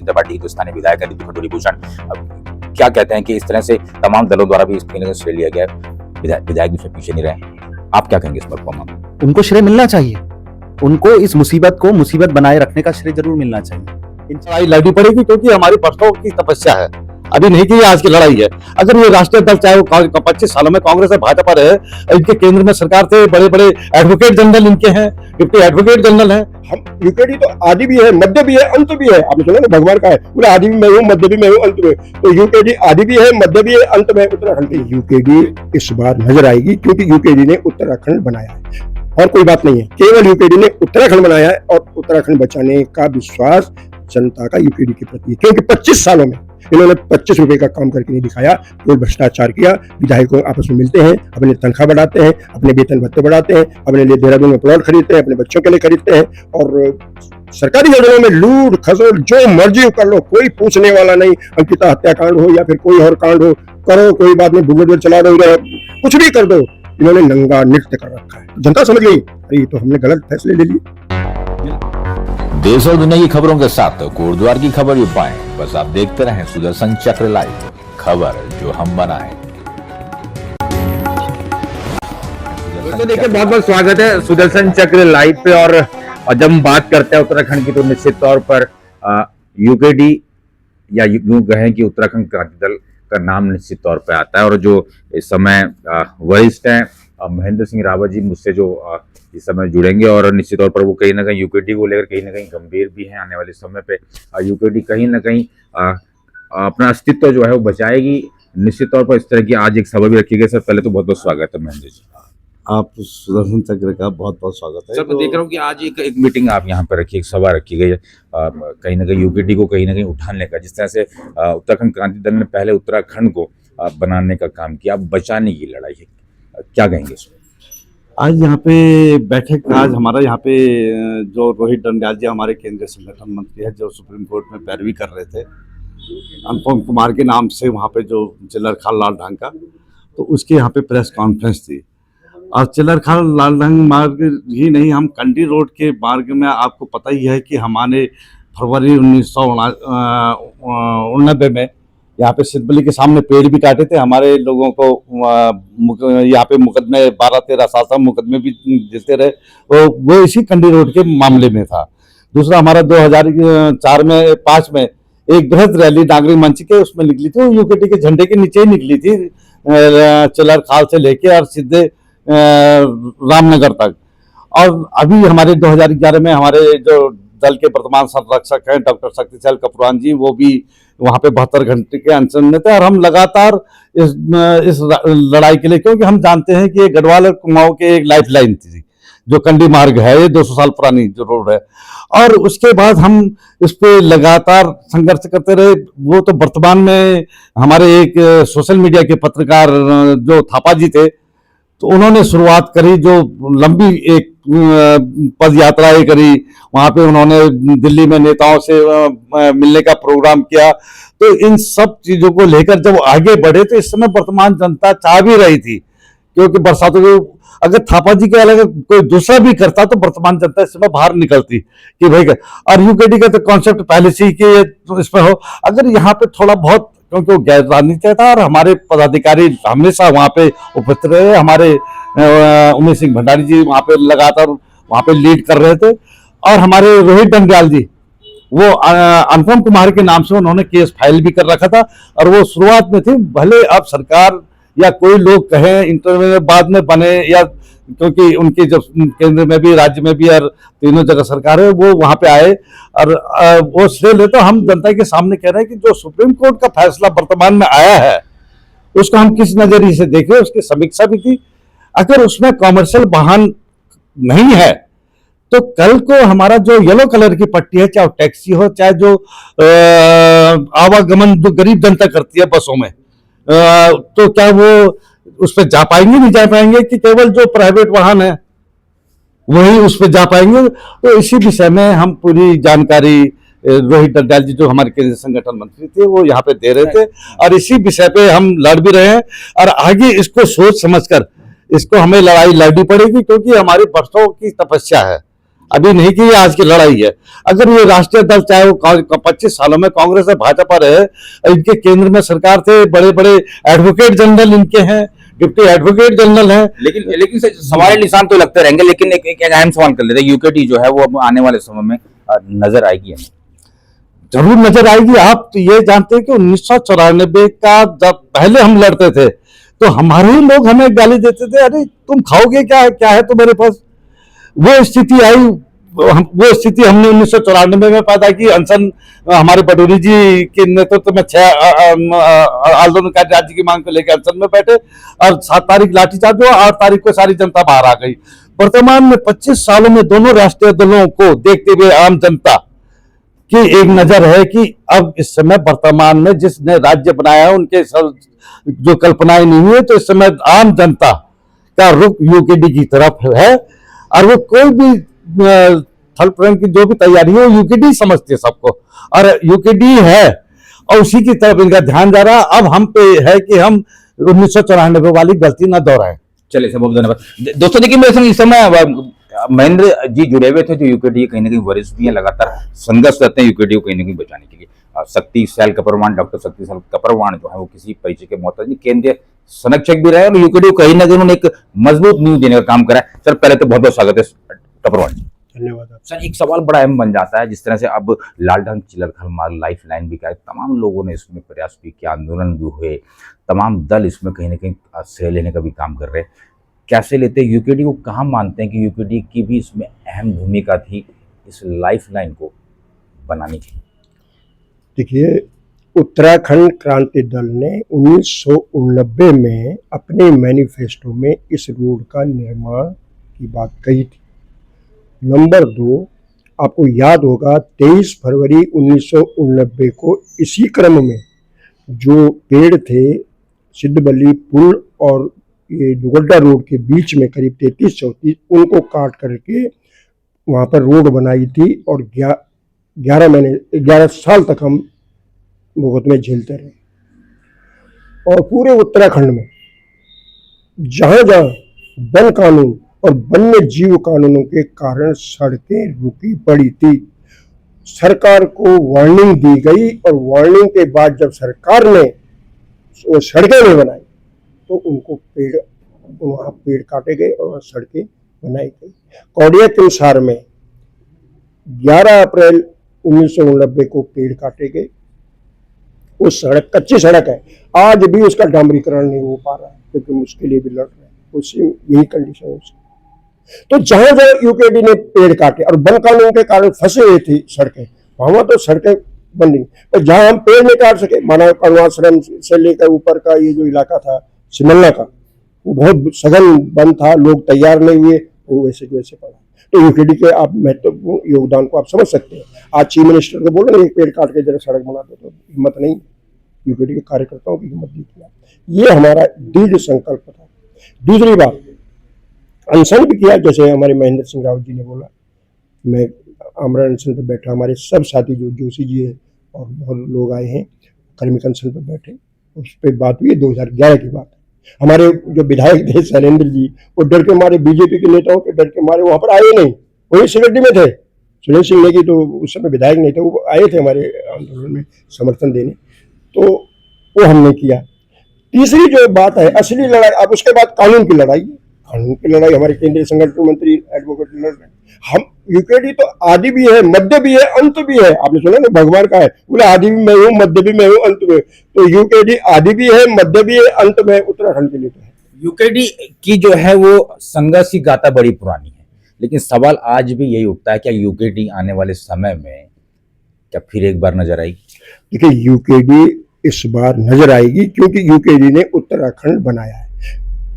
जनता party की जो स्थानीय विधायक है खटोरी भूषण, क्या कहते हैं कि इस तरह से तमाम दलों द्वारा भी इसका श्रेय लिया गया, विधायक भी उसमें पीछे नहीं रहे, आप क्या कहेंगे इस पर? उनको श्रेय मिलना चाहिए, उनको इस मुसीबत को मुसीबत बनाए रखने का श्रेय जरूर मिलना चाहिए। लड़ाई लड़नी पड़ेगी क्योंकि हमारी वर्षों की तपस्या है, अभी नहीं कि आज की लड़ाई है। अगर ये राष्ट्रीय दल चाहे वो 25 सालों में कांग्रेस और भाजपा रहे, इनके केंद्र में सरकार थे, बड़े बड़े एडवोकेट जनरल इनके हैं, डिप्टी एडवोकेट जनरल हैं। हम यूकेडी तो आदि भी है, मध्य भी है, अंत भी है। आपने सुना ना भगवान का है पूरा, आदि भी मैं हूँ, मध्य भी मैं हूँ, अंत में। तो यूकेडी आदि भी है, मध्य भी है, अंत में उत्तराखंड की यूकेडी इस बार नजर आएगी, क्योंकि यूकेडी ने उत्तराखंड बनाया है और कोई बात नहीं है। केवल यूकेडी ने उत्तराखंड बनाया है और उत्तराखंड बचाने का विश्वास जनता का यूकेडी के प्रति है, क्योंकि 25 सालों में इन्होंने 25 रुपए का काम करके नहीं दिखाया, कोई भ्रष्टाचार किया। विधायकों आपस में मिलते हैं, अपने तनख्वाह बढ़ाते हैं, अपने वेतन भत्ते बढ़ाते हैं, अपने लिए देहरादून में प्लॉट खरीदते हैं, अपने बच्चों के लिए खरीदते हैं, और सरकारी योजनाओं में लूट खसोट जो मर्जी कर लो, कोई पूछने वाला नहीं। अंकिता हत्याकांड हो या फिर कोई और कांड हो, करो, कोई बात नहीं, बुलेट चला दो, कुछ भी कर दो। इन्होंने नंगा नृत्य कर रखा है। जनता समझ गई अरे तो हमने गलत फैसले ले लिए। देश और दुनिया की खबरों के साथ कोटद्वार की खबर भी पाएं, बस आप देखते रहें सुदर्शन चक्र लाइव, खबर जो हम बनाएं। तो देखिए, बहुत बहुत स्वागत है सुदर्शन चक्र लाइव पे। और जब हम बात करते हैं उत्तराखंड की, तो निश्चित तौर पर यूकेडी या यूं कहें कि उत्तराखंड क्रांति दल का नाम निश्चित तौर पर आता है। और जो इस समय वरिष्ठ हैं महेंद्र सिंह रावत जी, मुझसे जो इस समय जुड़ेंगे, और निश्चित तौर पर वो कहीं ना कहीं यूकेडी को लेकर कहीं ना कहीं गंभीर भी हैं। आने वाले समय पे यूकेडी कहीं ना कहीं अपना अस्तित्व जो है वो बचाएगी। निश्चित तौर पर इस तरह की आज एक सभा भी रखी गई। सर पहले तो बहुत बहुत स्वागत है महेंद्र जी, आप सुदर्शन चक्र का बहुत बहुत स्वागत है। सर मैं देख रहा हूँ कि आज एक मीटिंग आप यहाँ पर रखी, एक सभा रखी गई है कहीं ना कहीं यूकेडी को कहीं ना कहीं उठाने का। जिस तरह से उत्तराखंड क्रांति दल ने पहले उत्तराखंड को बनाने का काम किया, अब बचाने की लड़ाई है, क्या कहेंगे इसमें? आज यहाँ पे बैठक, आज हमारा यहाँ पे जो रोहित डंडियाल जी हमारे केंद्रीय संगठन मंत्री है, जो सुप्रीम कोर्ट में पैरवी कर रहे थे अनुपम कुमार के नाम से, वहाँ पे जो चिल्लरखाल लाल ढंग का, तो उसके यहाँ पे प्रेस कॉन्फ्रेंस थी। और चिल्लरखाल लाल ढंग मार्ग ही नहीं, हम कंडी रोड के मार्ग में, आपको पता ही है कि हमारे फरवरी 1989 में यहाँ पे सिद्धबली के सामने पेड़ भी काटे थे। हमारे लोगों को यहाँ पे मुकदमे 12-13 साल तक मुकदमे भी जीते रहे, तो वो इसी कंडी रोड के मामले में था। दूसरा हमारा 2005 में एक बृहद रैली नागरिक मंच के उसमें निकली थी, वो यूकेडी के झंडे के नीचे ही निकली थी, चिल्लरखाल से लेके और सीधे रामनगर तक। और अभी हमारे 2011 में हमारे जो दल के वर्तमान संरक्षक हैं डॉक्टर शक्तिशाल कपुरान जी, वो भी वहाँ पे 72 घंटे के अनशन में थे। और हम लगातार इस लड़ाई के लिए, क्योंकि हम जानते हैं कि ये गढ़वाल और कुमाऊं के एक लाइफ लाइन थी, जो कंडी मार्ग है, ये 200 साल पुरानी जो रोड है। और उसके बाद हम इस पे लगातार संघर्ष करते रहे। वो तो वर्तमान में हमारे एक सोशल मीडिया के पत्रकार जो थापा जी थे, तो उन्होंने शुरुआत करी, जो लंबी एक पद यात्रा करी। वहां पे उन्होंने दिल्ली में नेताओं से मिलने का प्रोग्राम किया। तो इन सब चीजों को लेकर जब आगे बढ़े, तो इस समय वर्तमान जनता चाह भी रही थी, क्योंकि बरसातों के अगर थापा जी के अलग कोई दूसरा भी करता तो वर्तमान जनता इस समय बाहर निकलती कि भाई। और यूकेडी का तो कॉन्सेप्ट पहले से ही कि तो इसमें हो, अगर यहाँ पे थोड़ा बहुत, क्योंकि वो गैर राजनीतिक था और हमारे पदाधिकारी हमेशा वहाँ पे उपस्थित रहे। हमारे उमेश सिंह भंडारी जी वहाँ पे लगातार वहाँ पे लीड कर रहे थे, और हमारे रोहित डंडियाल जी वो अनुपम कुमार के नाम से उन्होंने केस फाइल भी कर रखा था। और वो शुरुआत में थी, भले अब सरकार या कोई लोग कहें इंटरव्यू बाद में बने, या क्योंकि उनके जब केंद्र में भी राज्य में भी और तीनों जगह सरकार है, वो वहां पे आए और वो श्रेय ले। तो हम जनता के सामने कह रहे हैं कि जो सुप्रीम कोर्ट का फैसला वर्तमान में आया है, उसको हम किस नजरिए से देखें, उसकी समीक्षा भी की। अगर उसमें कॉमर्शियल वाहन नहीं है, तो कल को हमारा जो येलो कलर की पट्टी है, चाहे टैक्सी हो, चाहे जो आवागमन जो गरीब जनता करती है बसों में, तो क्या वो उस पर जा पाएंगे, नहीं जा पाएंगे, कि केवल जो प्राइवेट वाहन है वही उस पर जा पाएंगे? तो इसी विषय में हम पूरी जानकारी रोहित डंडियाल जी जो हमारे केंद्रीय संगठन मंत्री थे वो यहाँ पे दे रहे थे, और इसी विषय पे हम लड़ भी रहे हैं। और आगे इसको सोच समझकर इसको हमें लड़ाई लड़नी पड़ेगी, क्योंकि हमारी वर्षों की तपस्या है, अभी नहीं की, ये आज की लड़ाई है। अगर ये राष्ट्रीय दल चाहे वो 25 सालों में कांग्रेस और भाजपा रहे, इनके केंद्र में सरकार थे, बड़े बड़े एडवोकेट जनरल इनके हैं, डिप्टी एडवोकेट जनरल हैं। लेकिन सवाल निशान तो लगते रहेंगे, लेकिन एक अहम सवाल कर लेते हैं, यूकेडी जो है वो अब आने वाले समय में नजर आएगी हमें? जरूर नजर आएगी। आप तो ये जानते हैं कि 1994 का जब पहले हम लड़ते थे तो हमारे ही लोग हमें गाली देते थे, अरे तुम खाओगे क्या, क्या है तुम्हारे पास। वो स्थिति आई, वो स्थिति हमने 1994 में पैदा की। अनशन हमारे पटौरी जी के नेतृत्व में 6 आंदोलनकारी राज्य की मांग को लेकर अनशन में बैठे और 7 तारीख लाठीचार्ज हुआ, 8 तारीख को सारी जनता बाहर आ गई। वर्तमान में 25 सालों में दोनों राष्ट्रीय दलों को देखते हुए आम जनता की एक नजर है कि अब इस समय वर्तमान में जिसने राज्य बनाया है उनके जो कल्पनाएं नहीं हुई, तो इस समय आम जनता का रुख यूकेडी की तरफ है और वो कोई भी थल प्रण की जो भी तैयारी है यूकेडी समझती है सबको, और यूकेडी है और उसी की तरफ इनका ध्यान जा रहा। अब हम पे है कि हम 1994 वाली गलती न दोहराएं। चलिए सर, बहुत धन्यवाद। दोस्तों देखिए, मेरे संग इस समय महेंद्र जी जुड़े हुए थे, जो यूकेडी कहीं ना कहीं वरिष्ठ भी हैं, लगातार संघर्ष करते हैं यूकेडी को कहीं ना कहीं बचाने के लिए। शक्ति सैल कपरवाण, डॉक्टर शक्ति सैल कपरवाण जो है वो किसी परिचय के मोहताज नहीं, केंद्रीय संरक्षक भी रहे और यूकेडी को कहीं ना कहीं उन्होंने एक मजबूत नींव देने का काम करा है। सर पहले तो बहुत बहुत स्वागत है कपरवाण जी। धन्यवाद। सर एक सवाल बड़ा अहम बन जाता है, जिस तरह से अब लालढंग चिलरखल मार्ग लाइफ लाइन भी का तमाम लोगों ने इसमें प्रयास भी किया, आंदोलन भी हुए, तमाम दल इसमें कहीं ना कहीं श्रेय लेने का भी काम कर रहे हैं। कैसे लेते हैं यूकेडी को, कहाँ मानते हैं कि यूकेडी की भी इसमें अहम भूमिका थी इस लाइफ लाइन को बनाने की? देखिए, उत्तराखंड क्रांति दल ने 1989 में अपने मैनिफेस्टो में इस रोड का निर्माण की बात कही थी। नंबर 2, आपको याद होगा 23 फरवरी 1989 को इसी क्रम में जो पेड़ थे सिद्धबल्ली पुल और ये दुगड्डा रोड के बीच में करीब 33-34 उनको काट करके वहाँ पर रोड बनाई थी और 11 साल तक हम भुगत में झेलते रहे। और पूरे उत्तराखंड में जहाँ जहाँ वन कानून और वन्य जीव कानूनों के कारण सड़कें रुकी पड़ी थी, सरकार को वार्निंग दी गई और वार्निंग के बाद जब सरकार ने वो सड़कें नहीं बनाई तो उनको वहाँ पेड़ काटे गए और सड़कें बनाई गई। कौडिया किमसार में 11 अप्रैल 1989 को पेड़ काटे गए। वो सड़क कच्ची सड़क है, आज भी उसका डामरीकरण नहीं हो पा रहा है क्योंकि उसके लिए भी लड़ रहे हैं, उसकी यही कंडीशन है उसकी। तो जहां जहां यूकेडी ने पेड़ काटे और वन कानून के कारण फंसे हुए थी सड़कें, वहां तो सड़कें बन रही, और जहां हम पेड़ नहीं काट सके, माना कण्वाश्रम से लेकर ऊपर का ये जो इलाका था सिमल्ला का, वो बहुत सघन बंद था, लोग तैयार नहीं हुए, वो वैसे के वैसे पड़ा। तो यूकेडी के आप महत्वपूर्ण योगदान को आप समझ सकते हैं। आज चीफ मिनिस्टर को बोलो ना एक पेड़ काट के जरा सड़क बना दो, तो हिम्मत नहीं, यूकेडी के कार्यकर्ताओं की हिम्मत नहीं किया। ये हमारा दृढ़ संकल्प था। दूसरी बात, अनशन भी किया, जैसे हमारे महेंद्र सिंह रावत जी ने बोला, मैं आमरण अनशन पर बैठा, हमारे सब साथी जो जोशी जी है और बहुत लोग आए हैं कर्मिक अनशन पर बैठे, उस पर बात हुई। 2011 की बात है। हमारे जो विधायक थे शैलेंद्र जी, वो डर के मारे, बीजेपी के नेताओं के डर के मारे वहाँ पर आए नहीं, वही सिक्योरिटी में थे। सुरेश सिंह नेगी तो उस समय विधायक नहीं थे, वो आए थे हमारे आंदोलन में समर्थन देने, तो वो हमने किया। तीसरी जो बात है असली लड़ाई, अब उसके बाद कानून की लड़ाई, कानून की लड़ाई हमारे केंद्रीय संगठन मंत्री एडवोकेट लड़ रहे हैं। हम यूकेडी तो आदि भी है, मध्य भी है, अंत भी है। आपने सुना ना भगवान का है, बोले आदि भी मैं हूँ, मध्य भी मैं हूँ, अंत में। तो यूकेडी आदि भी है, मध्य भी है, अंत में उत्तराखंड के लिए तो है। यूकेडी की जो है वो संघर्ष की गाथा बड़ी पुरानी है, लेकिन सवाल आज भी यही उठता है, क्या यूकेडी आने वाले समय में क्या फिर एक बार नजर आएगी? देखिए, यूकेडी इस बार नजर आएगी क्योंकि यूकेडी ने उत्तराखंड बनाया है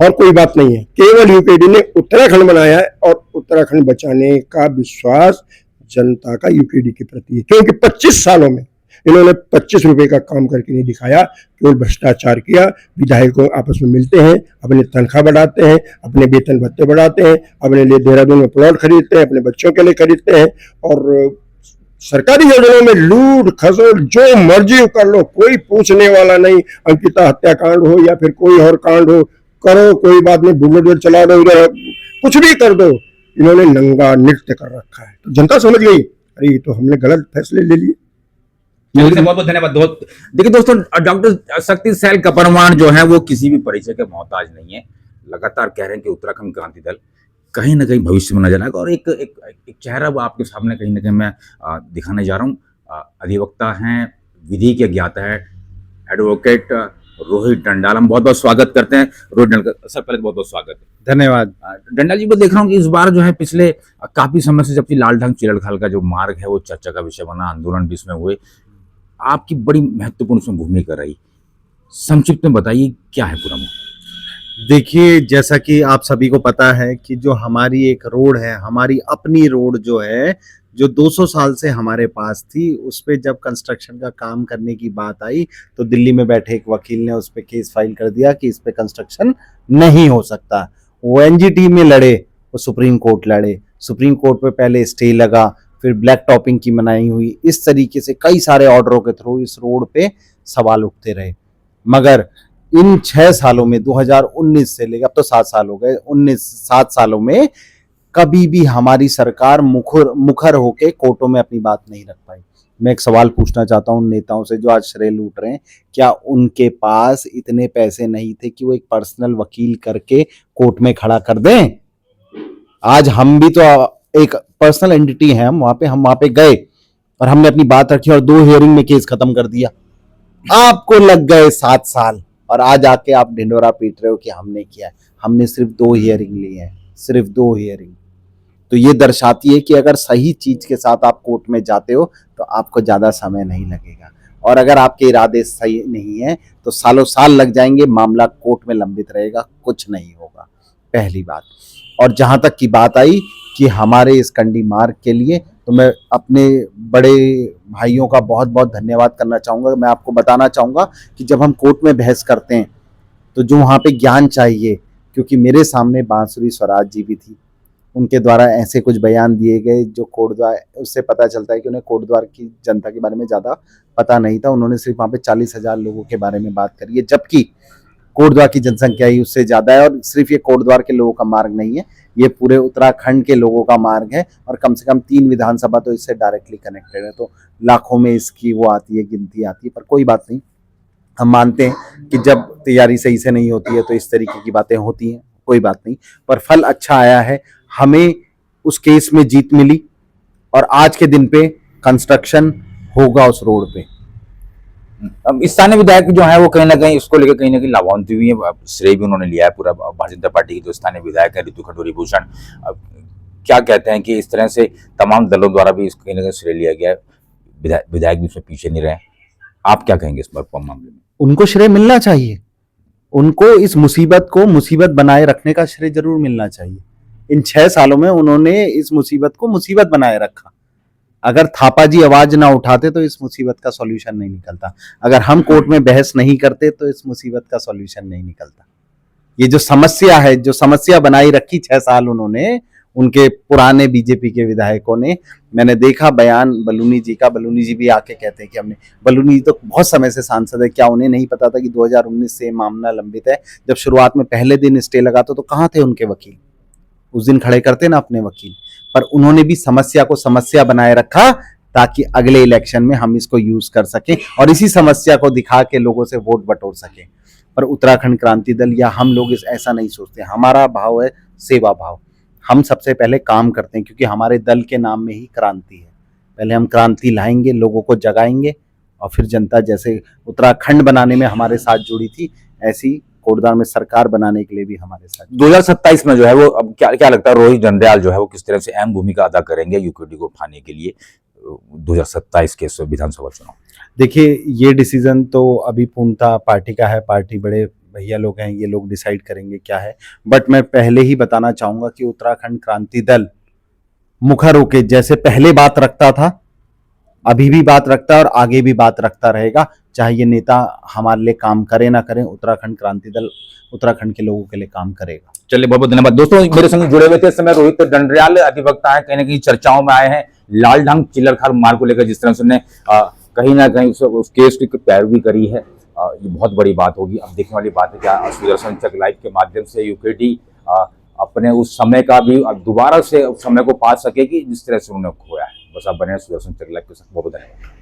और कोई बात नहीं है, केवल यूकेडी ने उत्तराखंड बनाया है और उत्तराखंड बचाने का विश्वास जनता का यूकेडी के प्रति है। क्योंकि 25 सालों में इन्होंने 25 रुपए का काम करके नहीं दिखाया, केवल भ्रष्टाचार किया। विधायकों आपस में मिलते हैं, अपनी तनख्वाह बढ़ाते हैं, अपने वेतन भत्ते बढ़ाते हैं, अपने लिए देहरादून में प्लॉट खरीदते हैं, अपने बच्चों के लिए खरीदते हैं, और सरकारी योजनाओं में लूट खसोट जो मर्जी कर लो, कोई पूछने वाला नहीं। अंकिता हत्याकांड हो या फिर कोई और कांड हो, करो, कोई बात नहीं, बुलडोजर चला दो, उधर कुछ भी कर दो, इन्होंने नंगा नृत्य कर रखा है। तो जनता समझ गई अरे ये तो हमने गलत फैसले ले लिए। बहुत बहुत धन्यवाद। देखिए दोस्तों, डॉक्टर शक्ति सैल कपरवाण जो है वो किसी भी परिचय के मोहताज नहीं है। लगातार कह रहे हैं कि उत्तराखंड क्रांति दल कहीं ना कहीं भविष्य में नजर आएगा। और एक चेहरा वो आपके सामने कहीं ना कहीं मैं दिखाने जा रहा हूँ। अधिवक्ता हैं, विधि के ज्ञाता है, एडवोकेट रोहित डंडाल। हम बहुत बहुत स्वागत करते हैं रोहित डंडाल सर, पहले बहुत बहुत स्वागत है। धन्यवाद। डंडाल जी, मैं देख रहा हूँ कि इस बार जो है पिछले काफी समय से जबकि लालढंग चिलड़खाल का जो मार्ग है वो चर्चा का विषय बना, आंदोलन भी इसमें हुए, आपकी बड़ी महत्वपूर्ण उसमें भूमिका रही। संक्षिप्त में बताइए क्या है पूरा मामला। देखिए, जैसा कि आप सभी को पता है कि जो हमारी एक रोड है, हमारी अपनी रोड जो है, जो 200 साल से हमारे पास थी, उस पे जब कंस्ट्रक्शन का काम करने की बात आई तो दिल्ली में बैठे एक वकील ने उस पे केस फाइल कर दिया कि इस पे कंस्ट्रक्शन नहीं हो सकता। वो एनजीटी में लड़े, वो सुप्रीम कोर्ट लड़े, सुप्रीम कोर्ट पे पहले स्टे लगा, फिर ब्लैक टॉपिंग की मनाही हुई। इस तरीके से कई सारे ऑर्डरों के थ्रू इस रोड पे सवाल उठते रहे। मगर इन 6 सालों में 2019 से लेकर अब तो 7 साल हो गए, 7 सालों में कभी भी हमारी सरकार मुखर होके कोर्टों में अपनी बात नहीं रख पाई। मैं एक सवाल पूछना चाहता हूं उन नेताओं से जो आज श्रेय लूट रहे हैं, क्या उनके पास इतने पैसे नहीं थे कि वो एक पर्सनल वकील करके कोर्ट में खड़ा कर दें? आज हम भी तो एक पर्सनल एंटिटी है, हम वहां पे गए और हमने अपनी बात रखी और 2 हियरिंग में केस खत्म कर दिया। आपको लग गए 7 साल और आज आके आप ढिंडोरा पीट रहे हो कि हमने किया है। हमने सिर्फ 2 हियरिंग ली है, सिर्फ 2 हियरिंग। तो ये दर्शाती है कि अगर सही चीज के साथ आप कोर्ट में जाते हो तो आपको ज्यादा समय नहीं लगेगा, और अगर आपके इरादे सही नहीं है तो सालों साल लग जाएंगे, मामला कोर्ट में लंबित रहेगा, कुछ नहीं होगा। पहली बात। और जहां तक की बात आई कि हमारे इस कंडी मार्ग के लिए, तो मैं अपने बड़े भाइयों का बहुत बहुत धन्यवाद करना चाहूँगा। मैं आपको बताना चाहूँगा कि जब हम कोर्ट में बहस करते हैं तो जो वहाँ पे ज्ञान चाहिए, क्योंकि मेरे सामने बांसुरी स्वराज जी भी थी, उनके द्वारा ऐसे कुछ बयान दिए गए जो कोटद्वार, उससे पता चलता है कि उन्हें कोटद्वार की जनता के बारे में ज़्यादा पता नहीं था। उन्होंने सिर्फ वहाँ पे 40,000 लोगों के बारे में बात करी है, जबकि कोटद्वार की जनसंख्या ही उससे ज़्यादा है। और सिर्फ ये कोटद्वार के लोगों का मार्ग नहीं है, ये पूरे उत्तराखंड के लोगों का मार्ग है, और कम से कम 3 विधानसभा तो इससे डायरेक्टली कनेक्टेड है। तो लाखों में इसकी वो आती है, गिनती आती है। पर कोई बात नहीं, हम मानते हैं कि जब तैयारी सही से नहीं होती है तो इस तरीके की बातें होती हैं, कोई बात नहीं। पर फल अच्छा आया है, हमें उस केस में जीत मिली और आज के दिन पे कंस्ट्रक्शन होगा उस रोड पे। अब स्थानीय विधायक जो है वो कहीं ना कहीं इसको लेकर कहीं ना कहीं लाभान्वित हुई है, श्रेय भी उन्होंने लिया है पूरा। भारतीय जनता पार्टी की जो स्थानीय विधायक है ऋतु खडूरी भूषण, क्या कहते हैं कि इस तरह से तमाम दलों द्वारा भी कहीं ना कहीं श्रेय लिया गया है, विधायक भी उसमें पीछे नहीं रहे। आप क्या कहेंगे इस मामले में? उनको श्रेय मिलना चाहिए, उनको इस मुसीबत को मुसीबत बनाए रखने का श्रेय जरूर मिलना चाहिए। इन 6 सालों में उन्होंने इस मुसीबत को मुसीबत बनाए रखा। अगर थापा जी आवाज ना उठाते तो इस मुसीबत का सॉल्यूशन नहीं निकलता। अगर हम कोर्ट में बहस नहीं करते तो इस मुसीबत का सॉल्यूशन नहीं निकलता। ये जो समस्या है, जो समस्या बनाई रखी 6 साल उन्होंने, उनके पुराने बीजेपी के विधायकों ने, मैंने देखा बयान बलूनी जी का, बलूनी जी भी आके कहते हैं कि हमने, बलूनी जी तो बहुत समय से सांसद है, क्या उन्हें नहीं पता था कि 2019 से मामला लंबित है? जब शुरुआत में पहले दिन स्टे लगा तो कहाँ थे उनके वकील? उस दिन खड़े करते ना अपने वकील। पर उन्होंने भी समस्या को समस्या बनाए रखा ताकि अगले इलेक्शन में हम इसको यूज कर सकें और इसी समस्या को दिखा के लोगों से वोट बटोर सकें। पर उत्तराखंड क्रांति दल या हम लोग ऐसा नहीं सोचते। हमारा भाव है सेवा भाव। हम सबसे पहले काम करते हैं, क्योंकि हमारे दल के नाम में ही क्रांति है। पहले हम क्रांति लाएंगे, लोगों को जगाएंगे, और फिर जनता जैसे उत्तराखंड बनाने में हमारे साथ जुड़ी थी, ऐसी कोटद्वार में सरकार बनाने के लिए भी हमारे साथ। 2027 में जो है वो, अब क्या लगता है रोहित डंडाल जो है वो किस तरह से अहम भूमिका अदा करेंगे यूकेडी को उठाने के लिए 2027 के विधानसभा चुनाव? देखिए, ये डिसीजन तो अभी पूर्णतः पार्टी का है। पार्टी बड़े भैया लोग हैं, ये लोग डिसाइड करेंगे क्या है। बट मैं पहले ही बताना चाहूंगा कि उत्तराखंड क्रांति दल मुखर होके जैसे पहले बात रखता था, अभी भी बात रखता है और आगे भी बात रखता रहेगा। चाहे ये नेता हमारे लिए काम करे ना करें, उत्तराखंड क्रांति दल उत्तराखंड के लोगों के लिए काम करेगा। चलिए, बहुत बहुत धन्यवाद। दोस्तों, मेरे संग जुड़े हुए थे इस समय रोहित डंडाल, अधिवक्ता है, कहीं ना कहीं चर्चाओं में आए हैं लालढंग चिलड़खाल मार्ग को लेकर। जिस तरह से उन्होंने कहीं ना कहीं उस केस की पैरवी करी है, ये बहुत बड़ी बात होगी। अब देखने वाली बात है क्या सुदर्शन चक लाइव के माध्यम से यूकेडी अपने उस समय का भी अब दोबारा से उस समय को पा सके कि जिस तरह से उन्होंने खोया है। बस आप बने सुदर्शन चक्र लाइव के साथ। बहुत धन्यवाद।